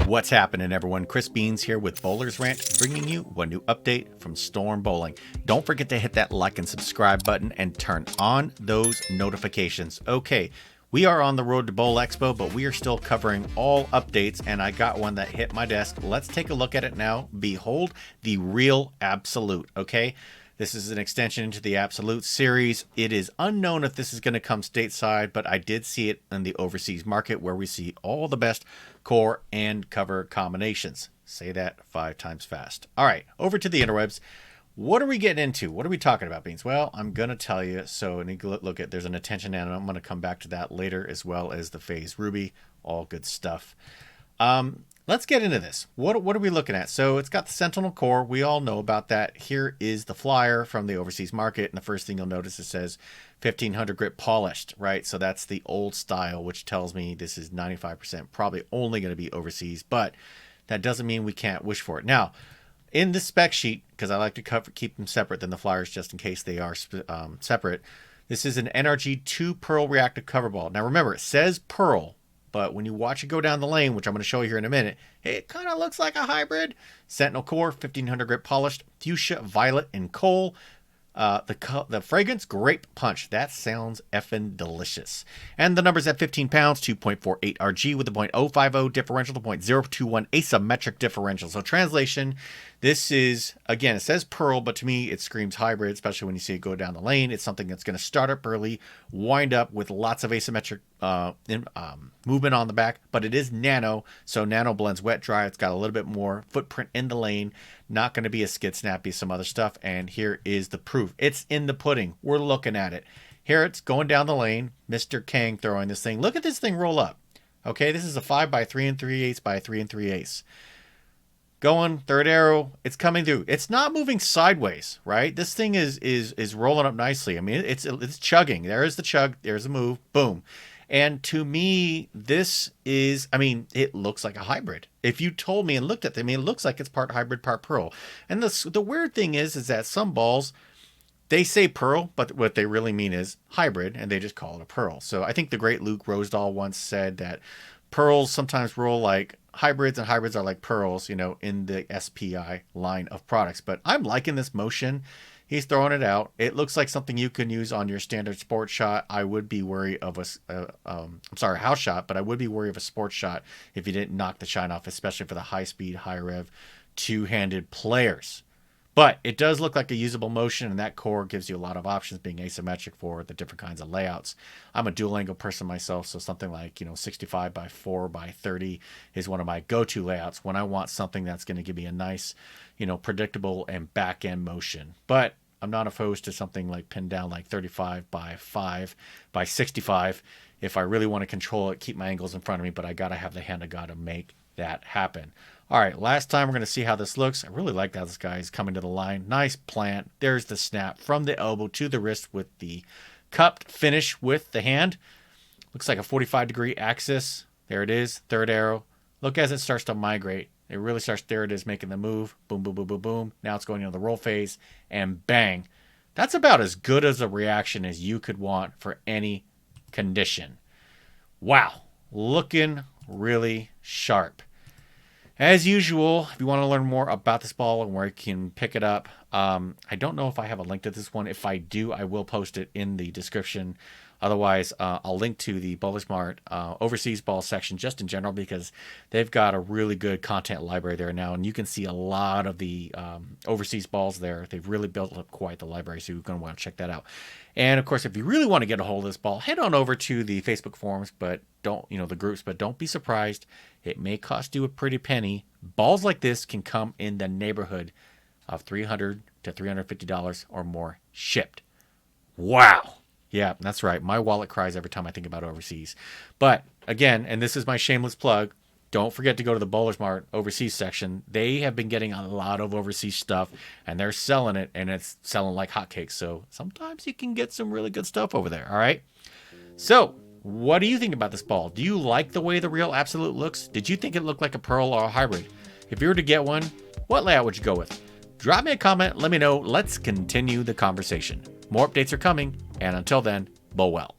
What's happening, everyone? Chris Beans here with Bowler's Rant, bringing you one new update from Storm Bowling. Don't forget to hit that like and subscribe button and turn on those notifications. Okay, we are on the road to Bowl Expo, but we are still covering all updates, and I got one that hit my desk. Let's take a look at it now. Behold the real Absolute, okay? This is an extension into the Absolute series. It is unknown if this is going to come stateside, but I did see it in the overseas market where we see all the best core and cover combinations. Say that 5 times fast. All right, over to the interwebs. What are we getting into? What are we talking about, Beans? Well, I'm going to tell you. So look at, there's an attention nano. I'm going to come back to that later, as well as the phase ruby. All good stuff. Let's get into this. What are we looking at? So it's got the Sentinel core. We all know about that. Here is the flyer from the overseas market. And the first thing you'll notice, it says 1500 grit polished, right? So that's the old style, which tells me this is 95% probably only going to be overseas. But that doesn't mean we can't wish for it. Now, in the spec sheet, because I like to keep them separate than the flyers just in case they are separate, this is an NRG2 Pearl reactive cover ball. Now remember, it says Pearl, but when you watch it go down the lane, which I'm going to show you here in a minute, it kind of looks like a hybrid. Sentinel core, 1500 grit polished, fuchsia, violet, and coal. The fragrance, grape punch. That sounds effing delicious. And the numbers at 15 pounds, 2.48 RG with a 0.050 differential, the 0.021 asymmetric differential. So translation, this is, again, it says Pearl, but to me it screams hybrid, especially when you see it go down the lane. It's something that's going to start up early, wind up with lots of asymmetric movement on the back, but it is nano, so nano blends wet dry. It's got a little bit more footprint in the lane, not going to be a skid snappy as some other stuff. And here is the proof. It's in the pudding. We're looking at it. Here it's going down the lane. Mr. Kang throwing this thing. Look at this thing roll up. Okay, this is a 5 by 3 3/8 by 3 3/8. Going third arrow, it's coming through. It's not moving sideways, right? This thing is rolling up nicely. I mean, it's chugging. There is the chug. There's a move. Boom. And to me, this is, I mean, it looks like a hybrid. If you told me and looked at them, I mean, it looks like it's part hybrid, part Pearl. And the weird thing is that some balls, they say Pearl, but what they really mean is hybrid, and they just call it a Pearl. So I think the great Luke Rosedahl once said that Pearls sometimes roll like hybrids and hybrids are like Pearls, you know, in the SPI line of products. But I'm liking this motion. He's throwing it out. It looks like something you can use on your standard sports shot. I would be wary of house shot, but I would be wary of a sports shot if you didn't knock the shine off, especially for the high speed, high rev, two-handed players. But it does look like a usable motion, and that core gives you a lot of options, being asymmetric for the different kinds of layouts. I'm a dual angle person myself, so something like, 65 by 4 by 30 is one of my go-to layouts when I want something that's going to give me a nice, predictable and back-end motion. But I'm not opposed to something like pinned down like 35 by 5 by 65 if I really want to control it, keep my angles in front of me, but I got to have the hand of God to make that happen. All right, last time we're going to see how this looks. I really like how this guy is coming to the line. Nice plant. There's the snap from the elbow to the wrist with the cupped finish with the hand. Looks like a 45-degree axis. There it is, third arrow. Look as it starts to migrate. It really starts, there it is, making the move. Boom, boom, boom, boom, boom. Now it's going into the roll phase, and bang. That's about as good as a reaction as you could want for any condition. Wow, looking really sharp. As usual, if you want to learn more about this ball and where you can pick it up, I don't know if I have a link to this one. If I do, I will post it in the description. Otherwise, I'll link to the Bowler's Mart overseas ball section just in general, because they've got a really good content library there now, and you can see a lot of the overseas balls there. They've really built up quite the library, so you're going to want to check that out. And of course, if you really want to get a hold of this ball, head on over to the Facebook forums, but don't, the groups, but don't be surprised. It may cost you a pretty penny. Balls like this can come in the neighborhood of $300 to $350 or more shipped. Wow. Yeah, that's right. My wallet cries every time I think about overseas. But again, and this is my shameless plug, don't forget to go to the Bowler's Mart overseas section. They have been getting a lot of overseas stuff, and they're selling it, and it's selling like hotcakes. So sometimes you can get some really good stuff over there, all right? So what do you think about this ball? Do you like the way the real Absolute looks? Did you think it looked like a Pearl or a hybrid? If you were to get one, what layout would you go with? Drop me a comment, let me know. Let's continue the conversation. More updates are coming, and until then, bowl well.